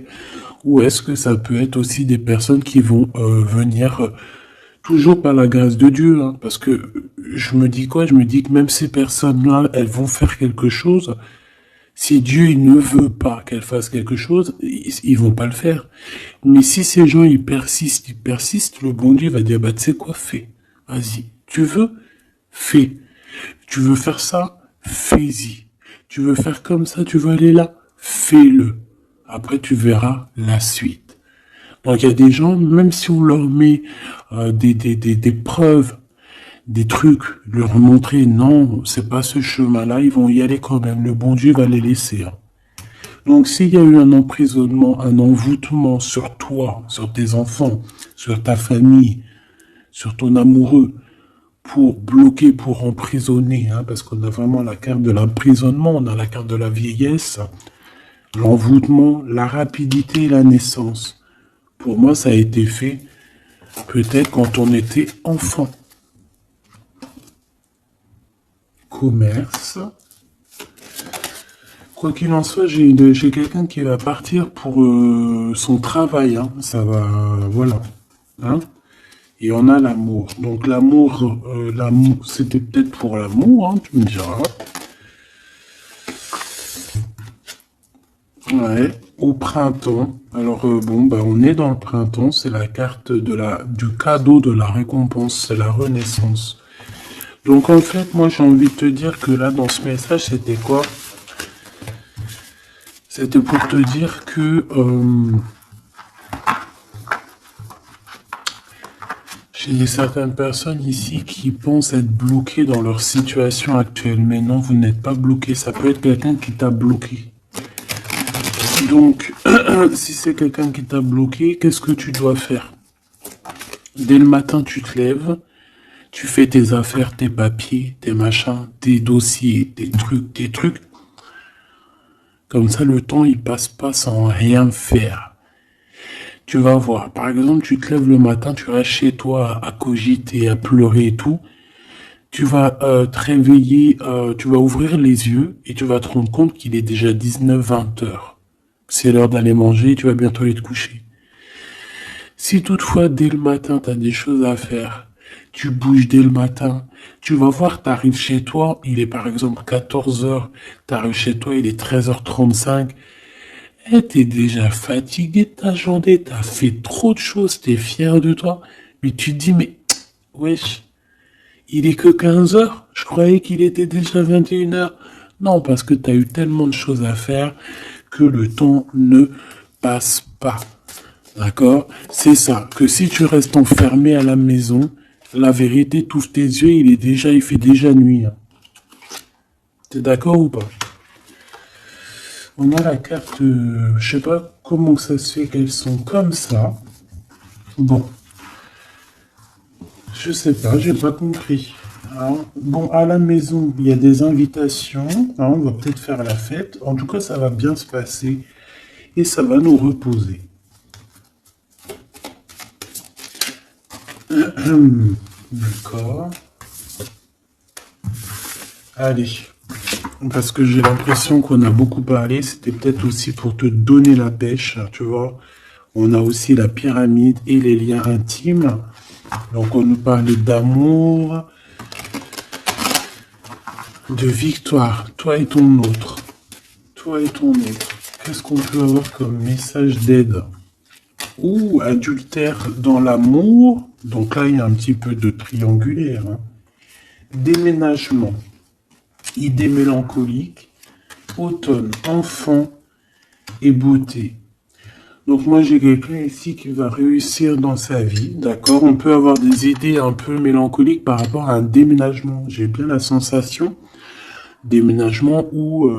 Ou est-ce que ça peut être aussi des personnes qui vont venir toujours par la grâce de Dieu, hein? Parce que je me dis quoi? Je me dis que même ces personnes-là, elles vont faire quelque chose. Si Dieu il ne veut pas qu'elles fassent quelque chose, ils vont pas le faire. Mais si ces gens ils persistent, le bon Dieu va dire bah tu sais quoi, fais. Vas-y. Tu veux? Fais. Tu veux faire ça? Fais-y. Tu veux faire comme ça? Tu veux aller là? Fais-le. Après, tu verras la suite. Donc, il y a des gens, même si on leur met des preuves, des trucs, leur montrer, non, c'est pas ce chemin-là, ils vont y aller quand même. Le bon Dieu va les laisser. Hein. Donc, s'il y a eu un emprisonnement, un envoûtement sur toi, sur tes enfants, sur ta famille, sur ton amoureux, pour bloquer, pour emprisonner, hein, parce qu'on a vraiment la carte de l'emprisonnement, on a la carte de la vieillesse, l'envoûtement, la rapidité et la naissance. Pour moi, ça a été fait peut-être quand on était enfant. Commerce. Quoi qu'il en soit, j'ai quelqu'un qui va partir pour son travail. Hein. Ça va, voilà. Hein. Et on a l'amour. Donc l'amour, c'était peut-être pour l'amour, hein, tu me diras. Ouais, au printemps. Alors bon, bah on est dans le printemps, c'est la carte du cadeau de la récompense, c'est la renaissance. Donc en fait, moi j'ai envie de te dire que là dans ce message, c'était quoi? C'était pour te dire que j'ai certaines personnes ici qui pensent être bloquées dans leur situation actuelle. Mais non, vous n'êtes pas bloqué. Ça peut être quelqu'un qui t'a bloqué. Donc, si c'est quelqu'un qui t'a bloqué, qu'est-ce que tu dois faire? Dès le matin, tu te lèves, tu fais tes affaires, tes papiers, tes machins, tes dossiers, tes trucs. Comme ça, le temps, il passe pas sans rien faire. Tu vas voir. Par exemple, tu te lèves le matin, tu restes chez toi à cogiter, à pleurer et tout. Tu vas te réveiller, tu vas ouvrir les yeux et tu vas te rendre compte qu'il est déjà 19-20 heures. C'est l'heure d'aller manger, tu vas bientôt aller te coucher. Si toutefois, dès le matin, tu as des choses à faire, tu bouges dès le matin, tu vas voir, tu arrives chez toi, il est par exemple 14 heures, tu arrives chez toi, il est 13h35, et t'es déjà fatigué de ta journée, t'as fait trop de choses, t'es fier de toi, mais tu te dis, mais, wesh, il est que 15 heures, je croyais qu'il était déjà 21 heures. Non, parce que t'as eu tellement de choses à faire que le temps ne passe pas. D'accord? C'est ça, que si tu restes enfermé à la maison, la vérité, t'ouvres tes yeux, il fait déjà nuit. Hein. T'es d'accord ou pas? On a la carte, je sais pas comment ça se fait qu'elles sont comme ça. Bon. Je sais pas, j'ai pas compris. Hein. Bon, à la maison, il y a des invitations. Hein, on va peut-être faire la fête. En tout cas, ça va bien se passer. Et ça va nous reposer. D'accord. Allez. Parce que j'ai l'impression qu'on a beaucoup parlé. C'était peut-être aussi pour te donner la pêche. Tu vois. On a aussi la pyramide et les liens intimes. Donc on nous parlait d'amour, de victoire, toi et ton autre. Toi et ton autre. Qu'est-ce qu'on peut avoir comme message d'aide? Ouh, adultère dans l'amour. Donc là, il y a un petit peu de triangulaire. Hein. Déménagement. Idée mélancolique. Automne, enfant et beauté. Donc moi j'ai quelqu'un ici qui va réussir dans sa vie, d'accord? On peut avoir des idées un peu mélancoliques par rapport à un déménagement. J'ai bien la sensation déménagement où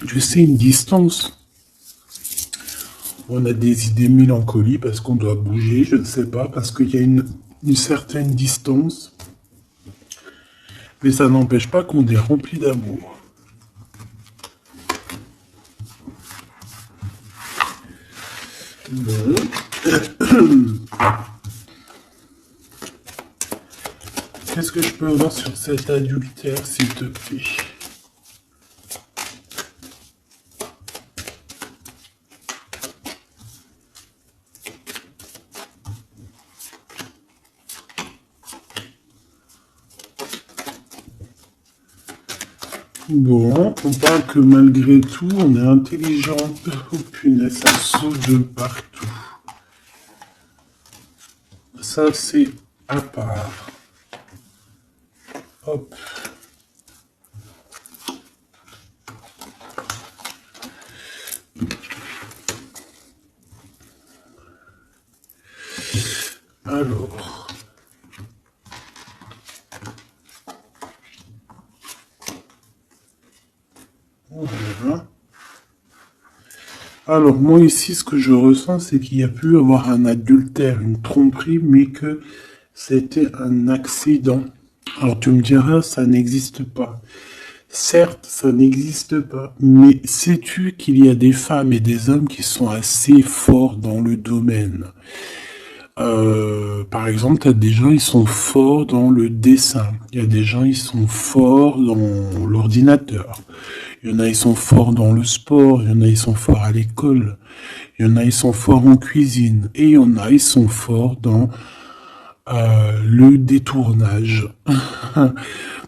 je sais une distance. On a des idées mélancoliques parce qu'on doit bouger, je ne sais pas, parce qu'il y a une certaine distance. Mais ça n'empêche pas qu'on est rempli d'amour. Bon. Qu'est-ce que je peux avoir sur cet adultère, s'il te plaît? Bon, on parle que malgré tout, on est intelligente. Oh punaise, ça saute de partout. Ça, c'est à part. Hop. Alors. Voilà. Alors, moi ici, ce que je ressens, c'est qu'il y a pu avoir un adultère, une tromperie, mais que c'était un accident. Alors, tu me diras, ça n'existe pas. Certes, ça n'existe pas, mais sais-tu qu'il y a des femmes et des hommes qui sont assez forts dans le domaine? Par exemple, tu as des gens, ils sont forts dans le dessin. Il y a des gens, ils sont forts dans l'ordinateur. Il y en a, ils sont forts dans le sport. Il y en a, ils sont forts à l'école. Il y en a, ils sont forts en cuisine. Et il y en a, ils sont forts dans le détournage.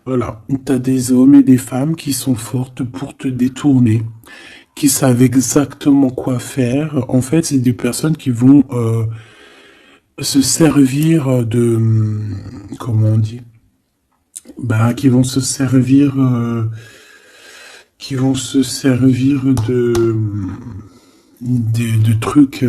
Voilà. Tu as des hommes et des femmes qui sont fortes pour te détourner, qui savent exactement quoi faire. En fait, c'est des personnes qui vont se servir de... Comment on dit? Bah, qui vont se servir... qui vont se servir de trucs...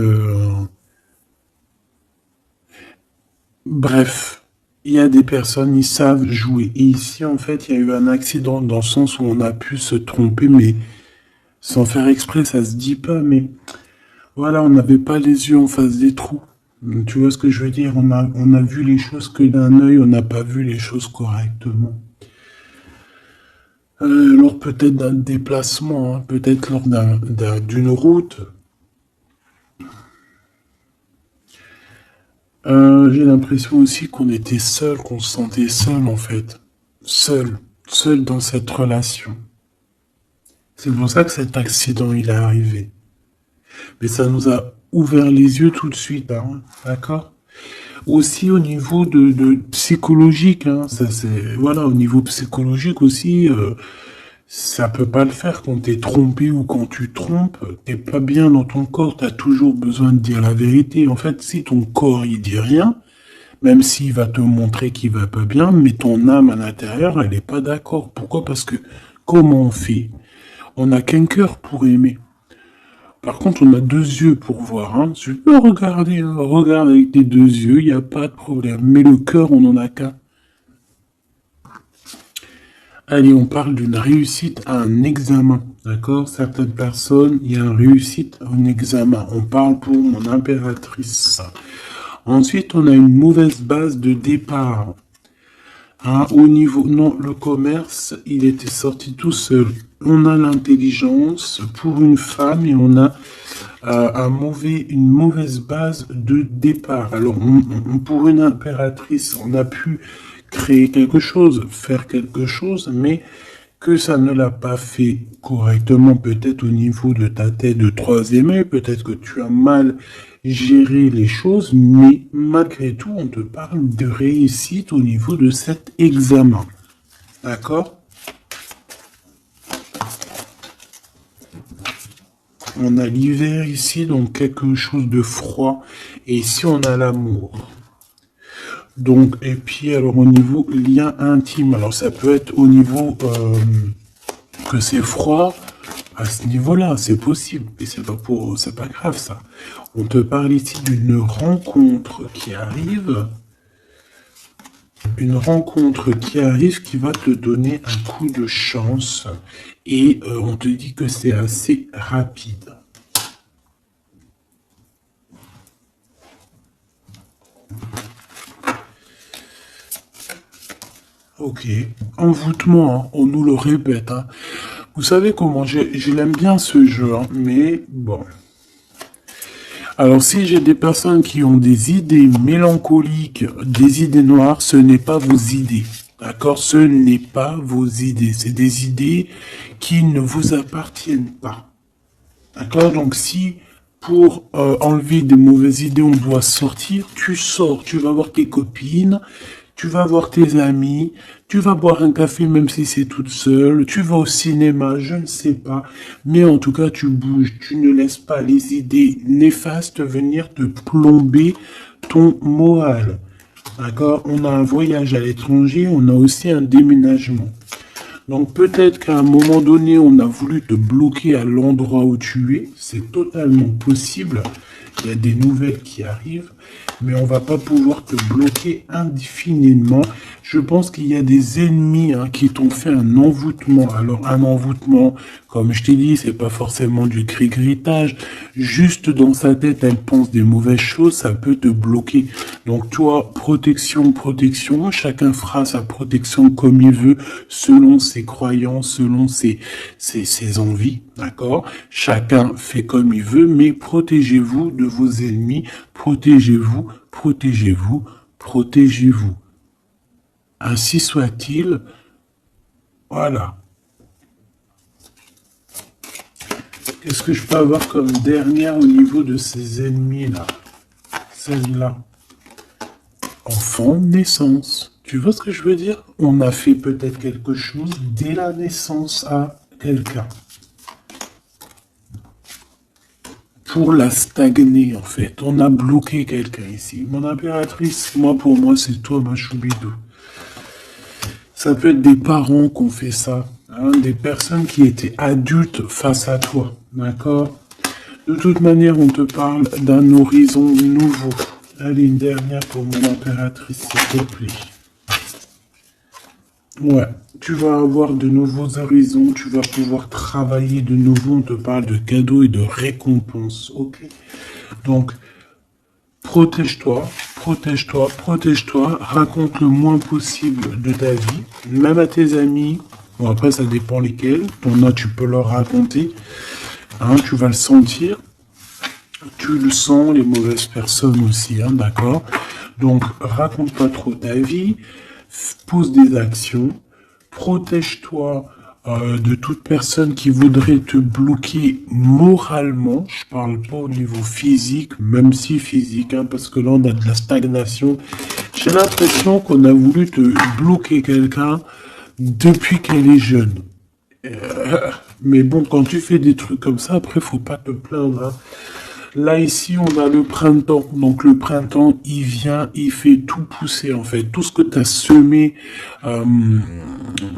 Bref, il y a des personnes, ils savent jouer. Et ici, en fait, il y a eu un accident dans le sens où on a pu se tromper, mais sans faire exprès, ça se dit pas, mais voilà, on n'avait pas les yeux en face des trous. Tu vois ce que je veux dire? On a vu les choses que d'un œil, on n'a pas vu les choses correctement. Lors peut-être d'un déplacement, hein, peut-être lors d'une route. J'ai l'impression aussi qu'on était seul, qu'on se sentait seul en fait. Seul dans cette relation. C'est pour ça que cet accident il est arrivé. Mais ça nous a ouvert les yeux tout de suite, hein, d'accord? Aussi au niveau de psychologique, hein, ça c'est voilà, au niveau psychologique aussi, ça peut pas le faire quand t'es trompé ou quand tu trompes, t'es pas bien dans ton corps, t'as toujours besoin de dire la vérité. En fait, si ton corps il dit rien, même s'il va te montrer qu'il va pas bien, mais ton âme à l'intérieur, elle est pas d'accord. Pourquoi? Parce que comment on fait? On n'a qu'un cœur pour aimer. Par contre, on a deux yeux pour voir. Hein. Tu peux regarder, hein. Regarde avec tes deux yeux, il n'y a pas de problème. Mais le cœur, on n'en a qu'un. Allez, on parle d'une réussite à un examen. D'accord? Certaines personnes, il y a une réussite à un examen. On parle pour mon impératrice. Ensuite, on a une mauvaise base de départ. Hein, au niveau, non, le commerce, il était sorti tout seul. On a l'intelligence pour une femme et on a une mauvaise base de départ. Alors, pour une impératrice, on a pu créer quelque chose, faire quelque chose, mais que ça ne l'a pas fait correctement, peut-être au niveau de ta tête de troisième œil, peut-être que tu as mal géré les choses, mais malgré tout, on te parle de réussite au niveau de cet examen. D'accord? On a l'hiver ici, donc quelque chose de froid, et ici on a l'amour. Donc, et puis alors au niveau lien intime, alors ça peut être au niveau que c'est froid, à ce niveau-là, c'est possible, et c'est pas grave ça. On te parle ici d'une rencontre qui arrive, Une rencontre qui arrive qui va te donner un coup de chance et on te dit que c'est assez rapide. Ok, envoûtement, hein, on nous le répète. Hein. Vous savez comment, je l'aime bien ce jeu, hein, mais bon. Alors si j'ai des personnes qui ont des idées mélancoliques, des idées noires, ce n'est pas vos idées. D'accord? Ce n'est pas vos idées. C'est des idées qui ne vous appartiennent pas. D'accord? Donc si pour enlever des mauvaises idées, on doit sortir, tu sors, tu vas voir tes copines, tu vas voir tes amis, tu vas boire un café même si c'est toute seule, tu vas au cinéma, je ne sais pas, mais en tout cas tu bouges, tu ne laisses pas les idées néfastes venir te plomber ton moral. D'accord? On a un voyage à l'étranger, on a aussi un déménagement. Donc peut-être qu'à un moment donné, on a voulu te bloquer à l'endroit où tu es. C'est totalement possible. Il y a des nouvelles qui arrivent, mais on va pas pouvoir te bloquer indéfiniment. Je pense qu'il y a des ennemis qui t'ont fait un envoûtement. Alors un envoûtement, comme je t'ai dit, c'est pas forcément du cri-gritage. Juste dans sa tête, elle pense des mauvaises choses, ça peut te bloquer. Donc toi, protection, protection. Chacun fera sa protection comme il veut, selon ses croyances, selon ses envies. D'accord? Chacun fait comme il veut, mais protégez-vous de vos ennemis. Protégez-vous, protégez-vous, protégez-vous. Ainsi soit-il. Voilà. Qu'est-ce que je peux avoir comme dernière au niveau de ces ennemis-là? Celle-là. Enfant, naissance. Tu vois ce que je veux dire? On a fait peut-être quelque chose dès la naissance à quelqu'un. Pour la stagner, en fait. On a bloqué quelqu'un ici. Mon impératrice, pour moi, c'est toi, ma choubidou. Ça peut être des parents qui ont fait ça. Hein, des personnes qui étaient adultes face à toi. D'accord? De toute manière, on te parle d'un horizon nouveau. Allez, une dernière pour mon impératrice, s'il te plaît. Ouais, tu vas avoir de nouveaux horizons, tu vas pouvoir travailler de nouveau, on te parle de cadeaux et de récompenses, ok? Donc, protège-toi, protège-toi, protège-toi, raconte le moins possible de ta vie, même à tes amis, bon après ça dépend lesquels, ton as tu peux leur raconter, hein, tu vas le sentir, tu le sens, les mauvaises personnes aussi, hein, d'accord? Donc, raconte pas trop ta vie, pose des actions, protège-toi de toute personne qui voudrait te bloquer moralement. Je parle pas au niveau physique, même si physique, hein, parce que là on a de la stagnation. J'ai l'impression qu'on a voulu te bloquer quelqu'un depuis qu'elle est jeune. Mais bon, quand tu fais des trucs comme ça, après faut pas te plaindre. Hein. Là, ici, on a le printemps. Donc, le printemps, il vient, il fait tout pousser, en fait. Tout ce que tu as semé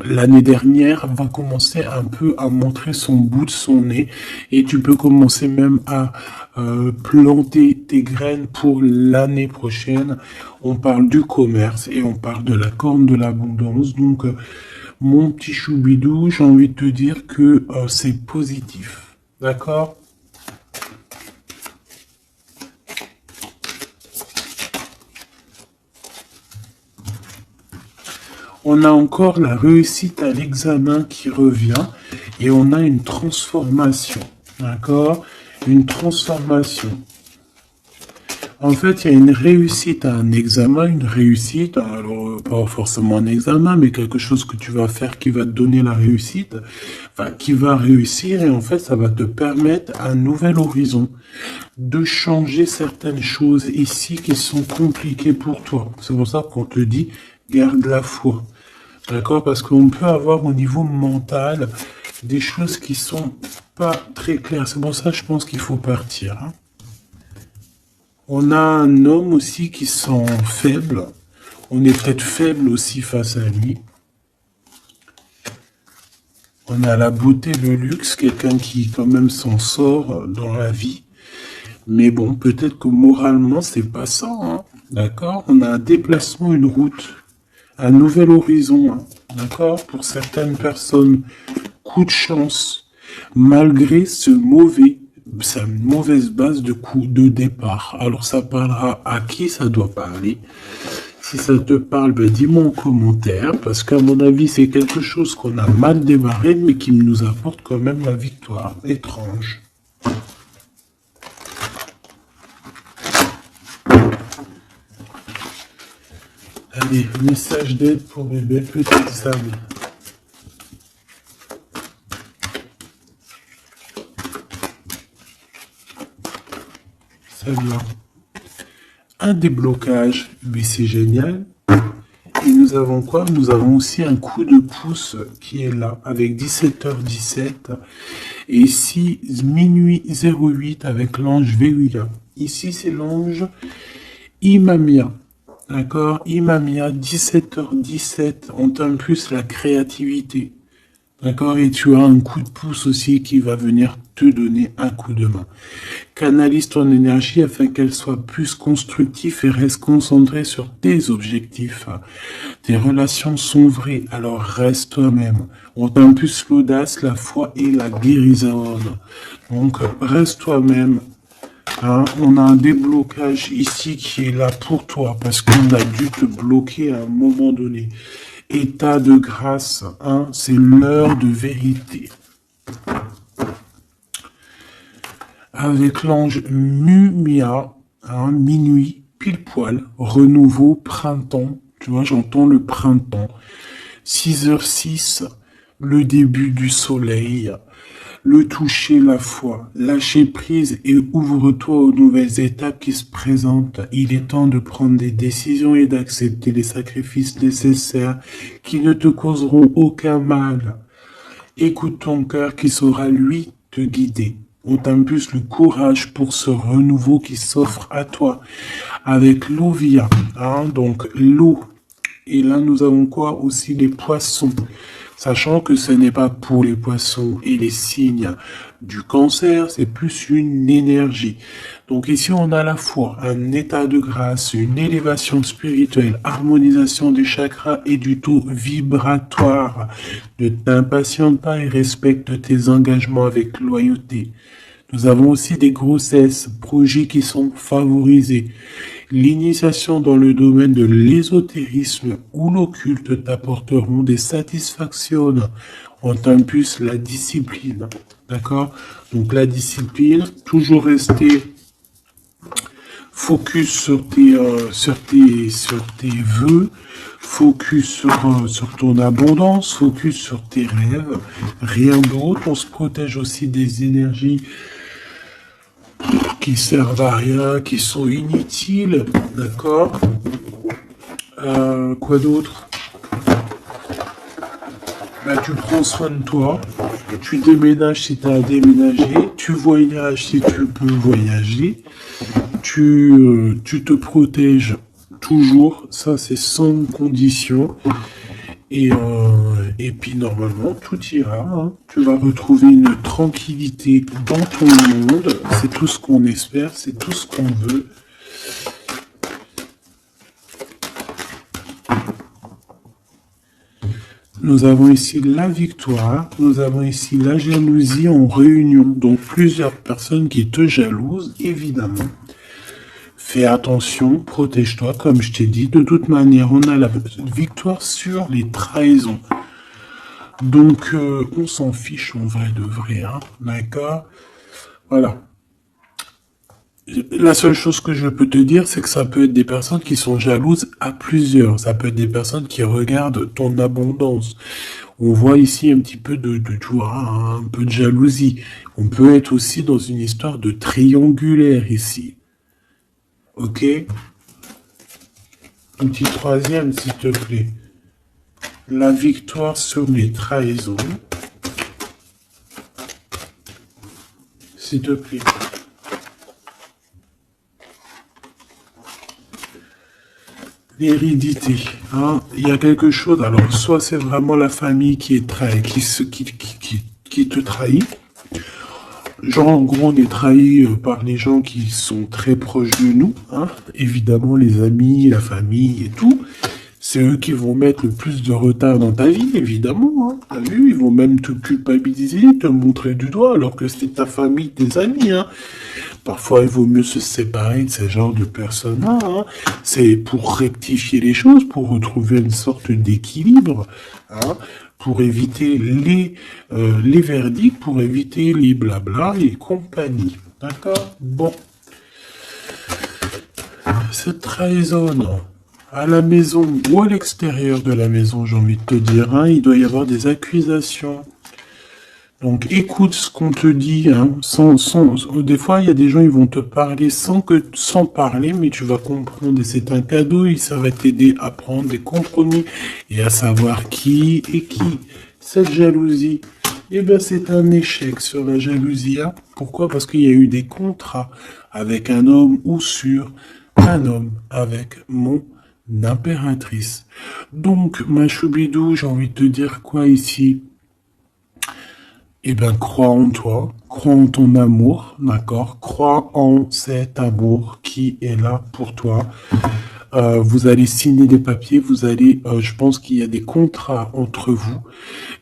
l'année dernière va commencer un peu à montrer son bout de son nez. Et tu peux commencer même à planter tes graines pour l'année prochaine. On parle du commerce et on parle de la corne de l'abondance. Donc, mon petit choubidou, j'ai envie de te dire que c'est positif. D'accord ? On a encore la réussite à l'examen qui revient et on a une transformation. D'accord? Une transformation. En fait, il y a une réussite à un examen, une réussite, alors pas forcément un examen, mais quelque chose que tu vas faire qui va te donner la réussite, enfin qui va réussir et en fait ça va te permettre un nouvel horizon, de changer certaines choses ici qui sont compliquées pour toi. C'est pour ça qu'on te dit garde la foi. D'accord? Parce qu'on peut avoir au niveau mental des choses qui sont pas très claires. C'est pour ça que je pense qu'il faut partir. Hein. On a un homme aussi qui sent faible. On est peut-être faible aussi face à lui. On a la beauté, le luxe, quelqu'un qui quand même s'en sort dans la vie. Mais bon, peut-être que moralement, c'est pas ça. Hein. D'accord? On a un déplacement, une route. un nouvel horizon, hein, d'accord? Pour certaines personnes, coup de chance, malgré sa mauvaise base de coup de départ. Alors ça parlera à qui ça doit parler. Si ça te parle, ben dis-moi en commentaire, parce qu'à mon avis, c'est quelque chose qu'on a mal démarré, mais qui nous apporte quand même la victoire. Étrange. Allez, message d'aide pour bébé, petite âmes. Ça vient. Un déblocage, mais c'est génial. Et nous avons quoi? Nous avons aussi un coup de pouce qui est là, avec 17h17. Et ici, minuit 08 avec l'ange Veruya. Ici, c'est l'ange Imamia. D'accord? Imamia, 17h17. On t'aime plus la créativité. D'accord? Et tu as un coup de pouce aussi qui va venir te donner un coup de main. Canalise ton énergie afin qu'elle soit plus constructive et reste concentrée sur tes objectifs. Tes relations sont vraies, alors reste toi-même. On t'a plus l'audace, la foi et la guérison. Donc reste toi-même. Hein, on a un déblocage ici qui est là pour toi parce qu'on a dû te bloquer à un moment donné. État de grâce, hein, c'est l'heure de vérité. Avec l'ange Mumia, hein, minuit, pile poil, renouveau, printemps, tu vois, j'entends le printemps. 6h06, le début du soleil, le toucher, la foi, lâcher prise et ouvre-toi aux nouvelles étapes qui se présentent. Il est temps de prendre des décisions et d'accepter les sacrifices nécessaires qui ne te causeront aucun mal. Écoute ton cœur qui saura, lui, te guider. On t'impulse le courage pour ce renouveau qui s'offre à toi. Avec l'Ovia, hein, donc l'eau. Et là, nous avons quoi? Aussi les poissons. Sachant que ce n'est pas pour les poissons et les signes du cancer, c'est plus une énergie. Donc ici, on a la foi, un état de grâce, une élévation spirituelle, harmonisation des chakras et du taux vibratoire. Ne t'impatiente pas et respecte tes engagements avec loyauté. Nous avons aussi des grossesses, projets qui sont favorisés. L'initiation dans le domaine de l'ésotérisme ou l'occulte t'apporteront des satisfactions. On t'impulse la discipline. D'accord? Donc la discipline, toujours rester focus sur tes vœux, focus sur ton abondance, focus sur tes rêves, rien d'autre. On se protège aussi des énergies qui servent à rien, qui sont inutiles, d'accord? Quoi d'autre? Bah, tu prends soin de toi, tu déménages si tu as à déménager, tu voyages si tu peux voyager, tu te protèges toujours, ça c'est sans condition. Et puis normalement tout ira, hein. Tu vas retrouver une tranquillité dans ton monde, c'est tout ce qu'on espère, c'est tout ce qu'on veut. Nous avons ici la victoire, nous avons ici la jalousie en réunion, donc plusieurs personnes qui te jalousent, évidemment. Fais attention, protège-toi, comme je t'ai dit. De toute manière, on a la victoire sur les trahisons. Donc, on s'en fiche en vrai de vrai, hein, d'accord? Voilà. La seule chose que je peux te dire, c'est que ça peut être des personnes qui sont jalouses à plusieurs. Ça peut être des personnes qui regardent ton abondance. On voit ici un petit peu tu vois, un peu de jalousie. On peut être aussi dans une histoire de triangulaire ici. Ok? Un petit troisième, s'il te plaît. La victoire sur les trahisons. S'il te plaît. L'hérédité. Hein? Il y a quelque chose. Alors, soit c'est vraiment la famille qui est qui te trahit. Genre, en gros, on est trahi par les gens qui sont très proches de nous. Hein? Évidemment, les amis, la famille et tout. c'est eux qui vont mettre le plus de retard dans ta vie, évidemment. Hein. T'as vu, ils vont même te culpabiliser, te montrer du doigt, alors que c'est ta famille, tes amis. Hein. Parfois, il vaut mieux se séparer de ce genre de personnes-là. Hein. C'est pour rectifier les choses, pour retrouver une sorte d'équilibre, hein, pour éviter les verdicts, pour éviter les blabla et compagnie. D'accord? Bon. Cette trahison, à la maison ou à l'extérieur de la maison, j'ai envie de te dire, hein, il doit y avoir des accusations. Donc écoute ce qu'on te dit, hein, des fois il y a des gens ils vont te parler sans parler, mais tu vas comprendre et c'est un cadeau et ça va t'aider à prendre des compromis et à savoir qui est qui. Cette jalousie, eh ben c'est un échec sur la jalousie. Hein. Pourquoi? Parce qu'il y a eu des contrats avec un homme ou sur un homme avec mon impératrice. Donc ma choubidou, j'ai envie de te dire quoi ici? Eh bien, crois en toi, crois en ton amour, d'accord? Crois en cet amour qui est là pour toi. Vous allez signer des papiers, je pense qu'il y a des contrats entre vous,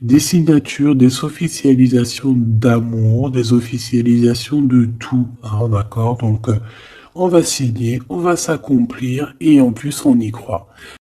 des signatures, des officialisations d'amour, des officialisations de tout, hein, d'accord? Donc, on va signer, on va s'accomplir et en plus, on y croit.